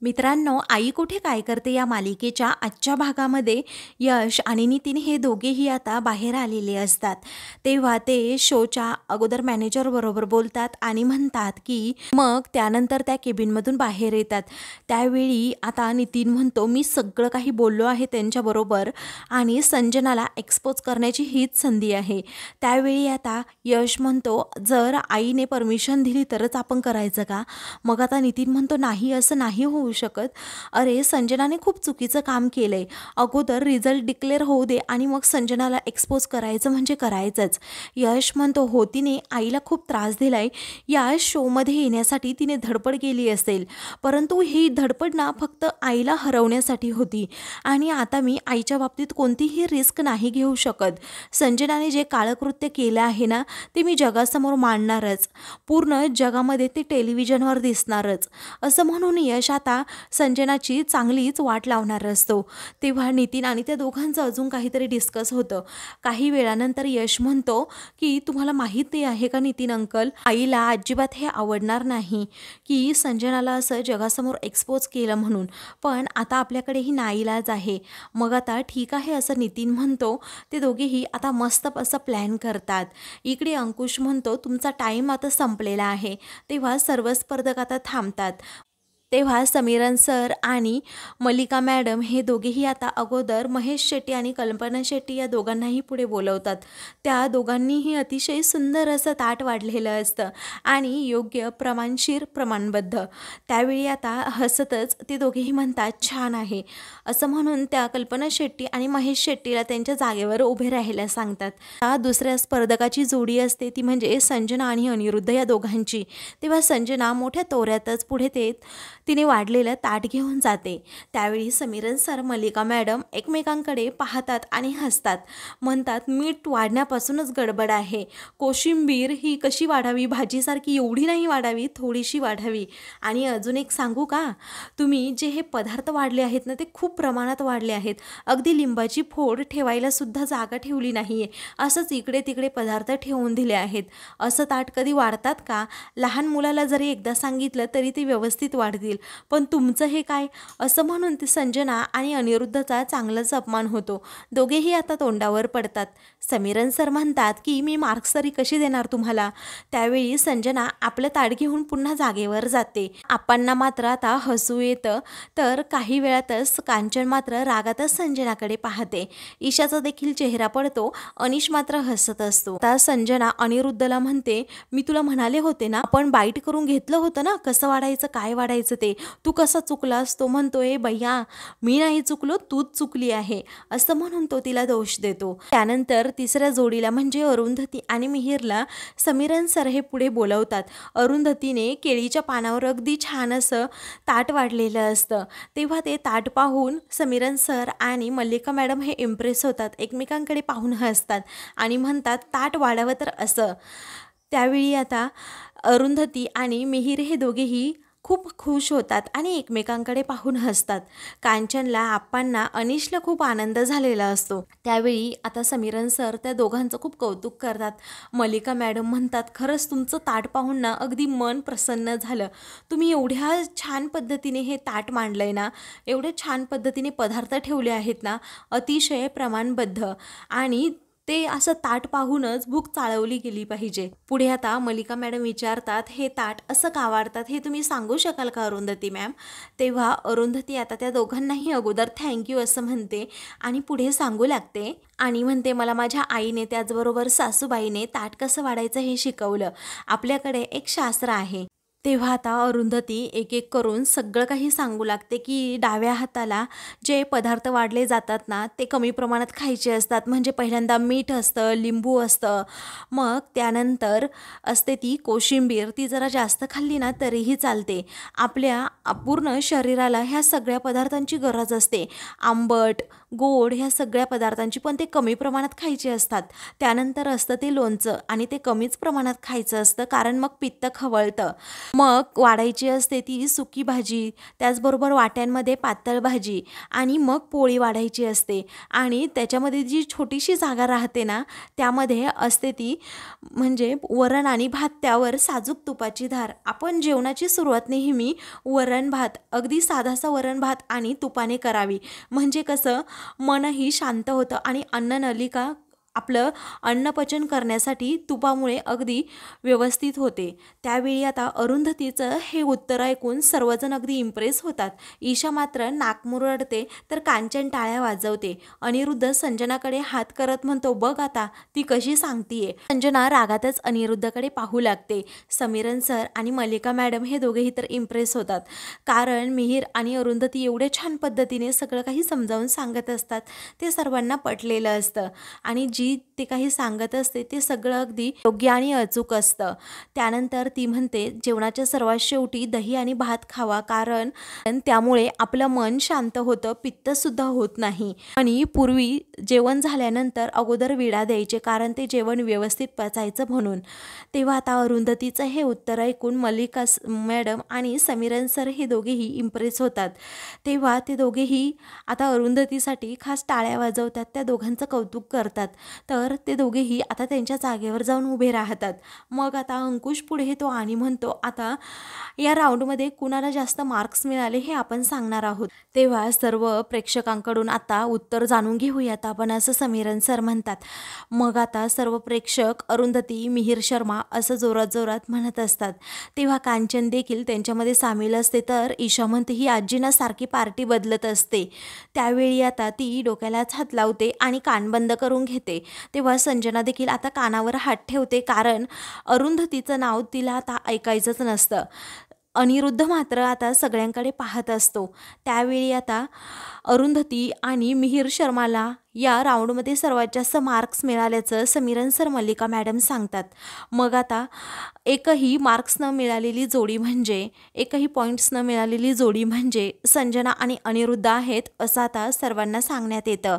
मित्रांनो, आई कुठे काय करते या मालिकेच्या आजच्या भागामध्ये यश आणि नितीन हे दोघेही आता बाहेर आलेले असतात। तेव्हा ते शोच्या अगोदर मॅनेजर बरोबर बोलतात आणि म्हणतात की मग त्यानंतर त्या केबिनमधून बाहेर येतात। त्यावेळी आता नितीन म्हणतो, मी सगळं काही बोललो आहे त्यांच्याबरोबर आणि संजनाला एक्सपोज करण्याची हीच संधी आहे। त्यावेळी आता यश म्हणतो, जर आईने परमिशन दिली तरच आपण करायचं का? मग आता नितीन म्हणतो, नाही, असं नाही होऊ शकत। अरे, संजनाने खूप चुकीचं काम केलंय। अगोदर रिझल्ट डिक्लेअर होऊ दे आणि मग संजनाला एक्सपोज करायचं म्हणजे करायचंच। यश म्हणतो, हो, तिने आईला खूप त्रास दिलाय। या शोमध्ये येण्यासाठी तिने धडपड केली असेल, परंतु ही धडपड ना फक्त आईला हरवण्यासाठी होती आणि आता मी आईच्या बाबतीत कोणतीही रिस्क नाही घेऊ शकत। संजनाने जे काळकृत्य केलं आहे ना, ते मी जगासमोर मांडणारच, पूर्ण जगामध्ये ते टेलिव्हिजनवर दिसणारच, असं म्हणून यश आता संजनाची चांगलीच वाट लावणार असतो। तेव्हा नितीन आणि त्या दोघांचं अजून काहीतरी डिस्कस होतं। काही वेळानंतर यश म्हणतो की तुम्हाला माहिती आहे का नितीन अंकल, आईला अजिबात हे आवडणार नाही की संजनाला असं जगासमोर एक्सपोज केलं म्हणून, पण आता आपल्याकडेही नाईलाज आहे। मग आता ठीक आहे असं नितीन म्हणतो। ते दोघेही आता मस्त असं प्लॅन करतात। इकडे अंकुश म्हणतो, तुमचा टाईम आता संपलेला आहे। तेव्हा सर्व स्पर्धक आता थांबतात। तेव्हा समीरन सर आणि मल्लिका मॅडम हे दोघेही आता अगोदर महेश शेट्टी आणि कल्पना शेट्टी या दोघांनाही पुढे बोलवतात। त्या दोघांनीही अतिशय सुंदर असं ताट वाढलेलं असतं आणि योग्य प्रमाणशीर प्रमाणबद्ध। त्यावेळी आता हसतच ते दोघेही म्हणतात, छान आहे, असं म्हणून त्या कल्पना शेट्टी आणि महेश शेट्टीला त्यांच्या जागेवर उभे राहायला सांगतात। दुसऱ्या स्पर्धकाची जोडी असते ती म्हणजे संजना आणि अनिरुद्ध या दोघांची। तेव्हा संजना मोठ्या तोऱ्यातच पुढे तिने वाढलेलं ताट घेऊन जाते। त्यावेळी समीरन सर, मल्लिका मॅडम एकमेकांकडे पाहतात आणि हसतात, म्हणतात, मीठ वाढण्यापासूनच गडबड आहे। कोशिंबीर ही कशी वाढावी, भाजीसारखी एवढी नाही वाढावी, थोडीशी वाढावी। आणि अजून एक सांगू का, तुम्ही जे हे पदार्थ वाढले आहेत ना, ते खूप प्रमाणात वाढले आहेत। अगदी लिंबाची फोड ठेवायला सुद्धा जागा ठेवली नाहीये, असंच इकडे तिकडे पदार्थ ठेवून दिले आहेत। असं ताट कधी वाढतात का? लहान मुलाला जरी एकदा सांगितलं तरी ते व्यवस्थित वाढतील, पण तुमचं हे काय? असं म्हणून ते संजना आणि अनिरुद्धचा चांगलाच अपमान होतो। दोघेही आता तोंडावर पडतात। समीरन सर म्हणतात की मी मार्क्स तरी कशी देणार तुम्हाला? त्यावेळी संजना आपलं ताट घेऊन पुन्हा जागेवर जाते। आपणना मात्र आता हसू येतं, तर काही वेळातच कांचन मात्र रागातच संजनाकडे पाहते। ईशाचा देखील चेहरा पडतो, अनिश मात्र हसत असतो। आता संजना अनिरुद्धला म्हणते, मी तुला म्हणाले होते ना, आपण बाईट करून घेतलं होतं ना, कसं वाढायचं काय वाढायचं ते, तू कसा चुकलास? तो म्हणतोय, भैया मी नाही चुकलो, तूच चुकली आहे, असं म्हणून तो तिला दोष देतो। त्यानंतर तिसऱ्या जोडीला म्हणजे अरुंधती आणि मिहिरला समीरन सर हे पुढे बोलवतात। अरुंधतीने केळीच्या पानावर अगदी छान असं ताट वाढलेलं असतं। तेव्हा ते ताट पाहून समीरन सर आणि मल्लिका मॅडम हे इम्प्रेस होतात, एकमेकांकडे पाहून हसतात आणि म्हणतात, ताट वाढावं तर असं। त्यावेळी आता अरुंधती आणि मिहिर हे दोघेही खूप खुश होतात आणि एकमेकांकडे पाहून हसतात। कांचनला, आप्पांना, अनिशला खूप आनंद झालेला असतो। त्यावेळी आता समीरन सर त्या दोघांचं खूप कौतुक करतात। मल्लिका मॅडम म्हणतात, खरंच तुमचं ताट पाहून ना अगदी मन प्रसन्न झालं। तुम्ही एवढ्या छान पद्धतीने हे ताट मांडलंय ना, एवढे छान पद्धतीने पदार्थ ठेवले आहेत ना, अतिशय प्रमाणबद्ध, आणि ते असं ताट पाहूनच भूक चाळवली गेली पाहिजे। पुढे आता मल्लिका मॅडम विचारतात, हे ताट असं का वाढतात हे तुम्ही सांगू शकाल का अरुंधती मॅम? तेव्हा अरुंधती आता त्या दोघांनाही अगोदर थँक्यू असं म्हणते आणि पुढे सांगू लागते आणि म्हणते, मला माझ्या आईने त्याचबरोबर सासूबाईने ताट कसं वाढायचं हे शिकवलं। आपल्याकडे एक शास्त्र आहे। तेव्हा आता अरुंधती एक एक करून सगळं काही सांगू लागते की डाव्या हाताला जे पदार्थ वाढले जातात ना, ते कमी प्रमाणात खायचे असतात। म्हणजे पहिल्यांदा मीठ असतं, लिंबू असतं, मग त्यानंतर असते ती कोशिंबीर, ती जरा जास्त खाल्ली ना तरीही चालते। आपल्या पूर्ण शरीराला ह्या सगळ्या पदार्थांची गरज असते, आंबट, गोड ह्या सगळ्या पदार्थांची, पण ते कमी प्रमाणात खायचे असतात। त्यानंतर असतं ते लोणचं, आणि ते कमीच प्रमाणात खायचं असतं, कारण मग पित्त खवळतं। मग वाढायची असते ती सुकी भाजी, त्याचबरोबर वाट्यांमध्ये पातळ भाजी आणि मग पोळी वाढायची असते आणि त्याच्यामध्ये जी छोटीशी जागा राहते ना, त्यामध्ये असते ती म्हणजे वरण आणि भात, त्यावर साजूक तुपाची धार. आपण जेवणाची सुरुवात नेहमी वरण भात, अगदी साधासा वरण भात आणि तुपाने करावी, म्हणजे कसं मनही शांत होतं आणि अन्ननलिका आपलं अन्नपचन करण्यासाठी तुपामुळे अगदी व्यवस्थित होते. त्यावेळी आता अरुंधतीचं हे उत्तर ऐकून सर्वजण अगदी इम्प्रेस होतात. ईशा मात्र नाक मुरडते तर कांचन टाळ्या वाजवते. अनिरुद्ध संजनाकडे हात करत म्हणतो, बघ आता ती कशी सांगतीये. संजना रागातच अनिरुद्धकडे पाहू लागते. समीरन सर आणि मल्लिका मॅडम हे दोघेही तर इम्प्रेस होतात, कारण मिहीर आणि अरुंधती एवढे छान पद्धतीने सगळं काही समजावून सांगत असतात. ते सर्वांना पटलेलं असतं आणि जी ते काही सांगत असते ते सगळं अगदी योग्य आणि अचूक असतं. त्यानंतर ती म्हणते, जेवणाच्या सर्वात शेवटी दही आणि भात खावा, कारण त्यामुळे आपलं मन शांत होतं, पित्तसुद्धा होत नाही. आणि पूर्वी जेवण झाल्यानंतर अगोदर विडा द्यायचे, कारण ते जेवण व्यवस्थित पचायचं म्हणून. तेव्हा आता अरुंधतीचं हे उत्तर ऐकून मल्लिका मॅडम आणि समीरन सर हे दोघेही इम्प्रेस होतात. तेव्हा ते दोघेही आता अरुंधतीसाठी खास टाळ्या वाजवतात, त्या दोघांचं कौतुक करतात. तर ते दोघेही आता त्यांच्या जागेवर जाऊन उभे राहतात. मग आता अंकुश पुढे येतो आणि म्हणतो, आता या राऊंडमध्ये कुणाला जास्त मार्क्स मिळाले हे आपण सांगणार आहोत. तेव्हा सर्व प्रेक्षकांकडून आता उत्तर जाणून घेऊयात आपण, असं समीरन सर म्हणतात. मग आता सर्व प्रेक्षक अरुंधती, मिहीर शर्मा असं जोरात जोरात म्हणत असतात. तेव्हा कांचन देखील त्यांच्यामध्ये सामील असते. तर ईशा म्हणते, ही आजीना सारखी पार्टी बदलत असते. त्यावेळी आता ती डोक्यालाच हात लावते आणि कान बंद करून घेते. तेव्हा संजना देखील आता कानावर हात ठेवते, कारण अरुंधतीचं नाव तिला आता ऐकायचंच नसतं. अनिरुद्ध मात्र आता सगळ्यांकडे पाहत असतो. त्यावेळी आता अरुंधती आणि मिहीर शर्माला या राऊंडमध्ये सर्वात जास्त मार्क्स मिळाल्याचं समीरन सर, मल्लिका मॅडम सांगतात. मग आता एकही मार्क्स न मिळालेली जोडी म्हणजे, एकही पॉईंट्स न मिळालेली जोडी म्हणजे संजना आणि अनिरुद्ध आहेत, असं आता सर्वांना सांगण्यात येतं.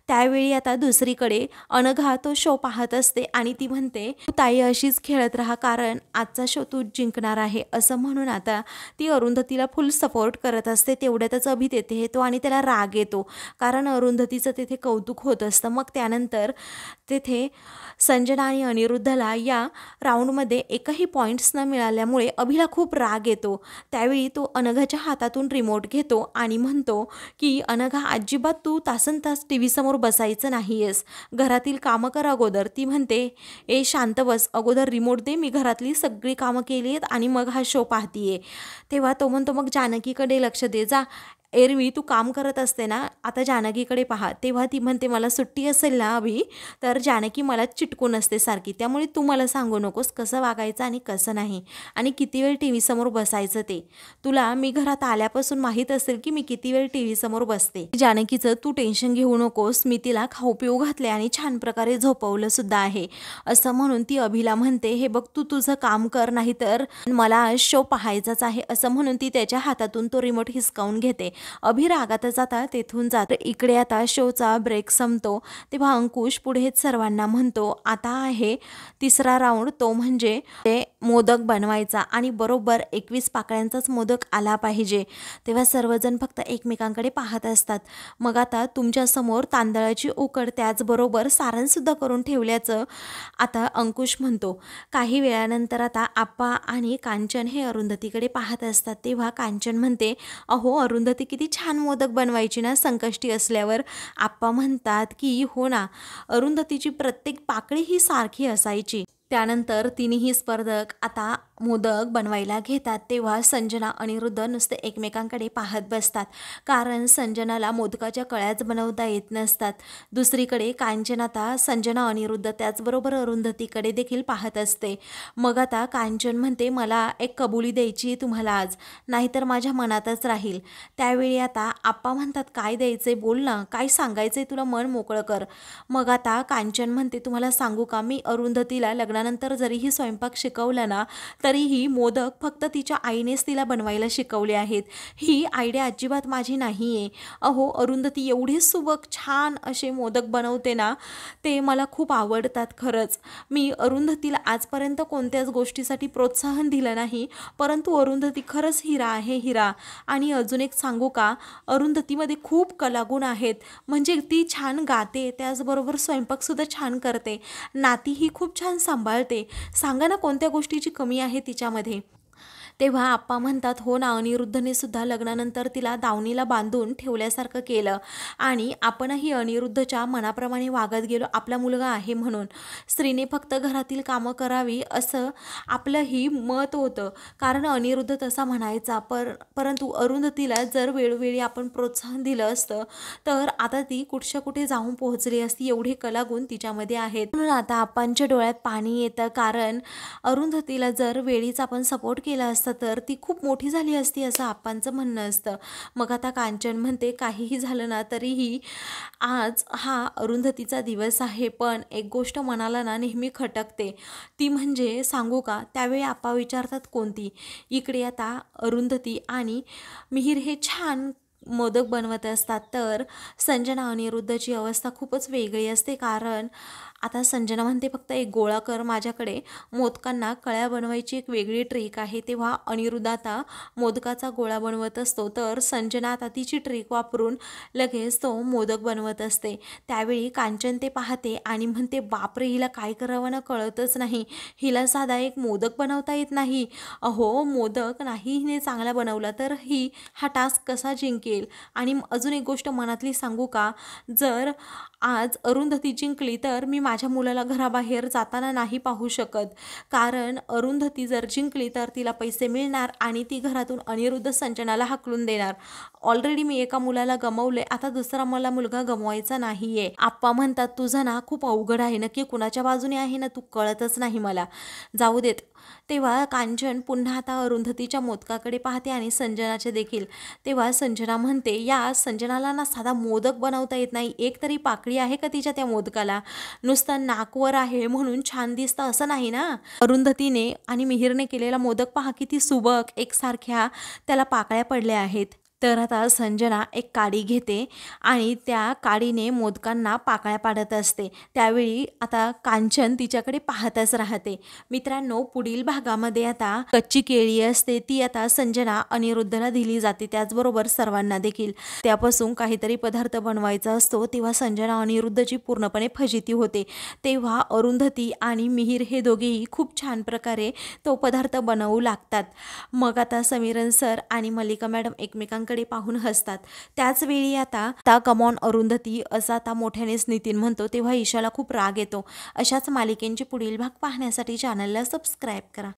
त्यावेळी आता दुसरीकडे अनघा तो शो पाहत असते आणि ती म्हणते, तू ताई अशीच खेळत राहा, कारण आजचा शो तू जिंकणार आहे, असं म्हणून आता ती अरुंधतीला फुल सपोर्ट करत असते. तेवढ्यातच अभि तेथे येतो आणि त्याला राग येतो, कारण अरुंधतीचं तेथे कौतुक होत असतं. मग त्यानंतर तेथे संजना आणि अनिरुद्धला या राऊंडमध्ये एकही पॉईंट्स न मिळाल्यामुळे अभिला खूप राग येतो. त्यावेळी तो अनघाच्या हातातून रिमोट घेतो आणि म्हणतो की, अनघा अजिबात तू तासनतास टी व्ही समोर बसायचं नाही आहेस, घरातील कामं कर अगोदर. ती म्हणते, ए शांत बस, अगोदर रिमोट दे, मी घरातली सगळी कामं केली आहेत आणि मग हा शो पाहतीये. तेव्हा तो म्हणतो, मग जानकीकडे लक्ष दे जा, एरवी तू काम करत असते ना, आता जानकीकडे पहा. तेव्हा ती म्हणते, मला सुट्टी असेल ना अभि, तर जानकी मला चिटकून असते सारखी, त्यामुळे तू मला सांगू नकोस कसं वागायचं आणि कसं नाही, आणि किती वेळ टी व्ही समोर बसायचं ते. तुला मी घरात आल्यापासून माहीत असेल की मी किती वेळ टी व्ही समोर बसते. जानकीचं तू टेन्शन घेऊ नकोस, मी तिला खाऊ पिऊ घातले आणि छान प्रकारे झोपवलं सुद्धा आहे, असं म्हणून ती अभिला म्हणते, हे बघ तू तुझं काम कर, नाही तर मला शो पाहायचाच आहे, असं म्हणून ती त्याच्या हातातून तो रिमोट हिसकावून घेते. अभि रागातच आता तेथून जात. इकडे आता शोचा ब्रेक संपतो. तेव्हा अंकुश पुढेच सर्वांना म्हणतो, आता आहे तिसरा राऊंड, तो म्हणजे ते मोदक बनवायचा आणि बरोबर 21 पाकळ्यांचाच मोदक आला पाहिजे. तेव्हा सर्वजण फक्त एकमेकांकडे पाहत असतात. मग आता तुमच्यासमोर तांदळाची उकड, त्याचबरोबर सारणसुद्धा करून ठेवल्याचं आता अंकुश म्हणतो. काही वेळानंतर आता आप्पा आणि कांचन हे अरुंधतीकडे पाहत असतात. तेव्हा कांचन म्हणते, अहो अरुंधती किती छान मोदक बनवायची ना संकष्टी असल्यावर. आप्पा म्हणतात की हो ना, अरुंधतीची प्रत्येक पाकळी ही सारखी असायची. त्यानंतर तिन्ही स्पर्धक आता मोदक बनवायला घेतात. तेव्हा संजना, अनिरुद्ध नुसते एकमेकांकडे पाहत बसतात, कारण संजनाला मोदकाच्या कळ्याच बनवता येत नसतात. दुसरीकडे कांचन आता संजना, अनिरुद्ध त्याचबरोबर अरुंधतीकडे देखील पाहत असते. मग आता कांचन म्हणते, मला एक कबुली द्यायची तुम्हाला आज, नाहीतर माझ्या मनातच राहील. त्यावेळी आता आप्पा म्हणतात, काय द्यायचंय बोल ना, काय सांगायचंय तुला, मन मोकळं कर. मग आता कांचन म्हणते, तुम्हाला सांगू का, मी अरुंधतीला लग्नानंतर जरीही स्वयंपाक शिकवला ना तरीही मोदक फक्त तिच्या आईनेच तिला बनवायला शिकवले आहेत. ही आयडिया अजिबात माझी नाही आहे. अहो अरुंधती एवढे सुबक छान असे मोदक बनवते ना, ते मला खूप आवडतात खरंच. मी अरुंधतीला आजपर्यंत कोणत्याच गोष्टीसाठी प्रोत्साहन दिलं नाही, परंतु अरुंधती खरंच हिरा आहे, हिरा. आणि अजून एक सांगू का, अरुंधतीमध्ये खूप कलागुण आहेत. म्हणजे ती छान गाते, त्याचबरोबर स्वयंपाकसुद्धा छान करते, नातीही खूप छान सांभाळते. सांगा ना कोणत्या गोष्टीची कमी आहे तिच्यामध्ये? तेव्हा आप्पा म्हणतात, हो ना, अनिरुद्धने सुद्धा लग्नानंतर तिला दावणीला बांधून ठेवल्यासारखं केलं आणि आपणही अनिरुद्धच्या मनाप्रमाणे वागत गेलो. आपला मुलगा आहे म्हणून स्त्रीने फक्त घरातील कामं करावी असं आपलंही मत होतं, कारण अनिरुद्ध तसा म्हणायचा. परंतु अरुंधतीला जर वेळोवेळी आपण प्रोत्साहन दिलं असतं तर आता ती कुठच्या कुठे जाऊन पोहोचली असती. एवढे कलागुण तिच्यामध्ये आहेत. म्हणून आता आप्पांच्या डोळ्यात पाणी येतं, कारण अरुंधतीला जर वेळीच आपण सपोर्ट केला असता तर ती खूप मोठी झाली असती असं आप्पांचं म्हणणं असतं. मग आता कांचन म्हणते, काहीही झालं ना तरीही आज हा अरुंधतीचा दिवस आहे, पण एक गोष्ट मनाला ना नेहमी खटकते, ती म्हणजे सांगू का? त्यावेळी आप्पा विचारतात, कोणती? इकडे आता अरुंधती आणि मिहीर हे छान मोदक बनवत असतात, तर संजना अनिरुद्धची अवस्था खूपच वेगळी असते. कारण आता संजना म्हणते, फक्त एक गोळा कर माझ्याकडे, मोदकांना कळ्या बनवायची एक वेगळी ट्रिक आहे. तेव्हा अनिरुद्ध आता मोदकाचा गोळा बनवत असतो, तर संजना आता तिची ट्रिक वापरून लगेच तो मोदक बनवत असते. त्यावेळी कांचन ते पाहते आणि म्हणते, बापरे, हिला काय करावं ना कळतच नाही, हिला साधा एक मोदक बनवता येत नाही. अहो मोदक नाही हिने चांगला बनवला तर ही हा टास्क कसा जिंकेल? आणि अजून एक गोष्ट मनातली सांगू का, जर आज अरुंधती जिंकली तर मी माझ्या मुलाला घराबाहेर जाताना नाही पाहू शकत, कारण अरुंधती जर जिंकली तर तिला पैसे मिळणार आणि ती घरातून अनिरुद्ध संजनाला हाकलून देणार. ऑलरेडी मी एका मुलाला गमावले, आता दुसरा मला मुलगा गमवायचा नाहीये. आप्पा म्हणतात, तुझं ना खूप अवघड आहे, नक्की कुणाच्या बाजूने आहे ना तू कळतच नाही मला, जाऊ देत. तेव्हा कांचन पुन्हा आता अरुंधतीच्या मोदकाकडे पाहते आणि संजनाचे देखील. तेव्हा संजना म्हणते, या संजनाला ना साधा मोदक बनवता येत नाही, एक तरी पाकळी आहे का तिच्या त्या मोदकाला? नुसतं नाकवर आहे म्हणून छान दिसतं असं नाही ना. अरुंधतीने आणि मिहीरने केलेला मोदक पहा, किती सुबक, एकसारख्या त्याला पाकळ्या पडल्या आहेत. तर आता संजना एक काडी घेते आणि त्या काडीने मोदकांना पाकळ्या पाडत असते. त्यावेळी आता कांचन तिच्याकडे पाहतच राहते. मित्रांनो, पुढील भागामध्ये आता कच्ची केळी असते, ती आता संजना अनिरुद्धला दिली जाते, त्याचबरोबर सर्वांना देखील. त्यापासून काहीतरी पदार्थ बनवायचा असतो, तेव्हा संजना अनिरुद्धची पूर्णपणे फजिती होते. तेव्हा अरुंधती आणि मिहीर हे दोघेही खूप छान प्रकारे तो पदार्थ बनवू लागतात. मग आता समीरन सर आणि मल्लिका मॅडम एकमेकांकडे पाहून हसतात. त्याच वेळी आता कमॉन अरुंधती असा आता मोठ्यानेच नितीन म्हणतो, तेव्हा ईशाला खूप राग येतो. अशाच मालिकेंचे पुढील भाग पाहण्यासाठी चॅनलला सबस्क्राईब करा.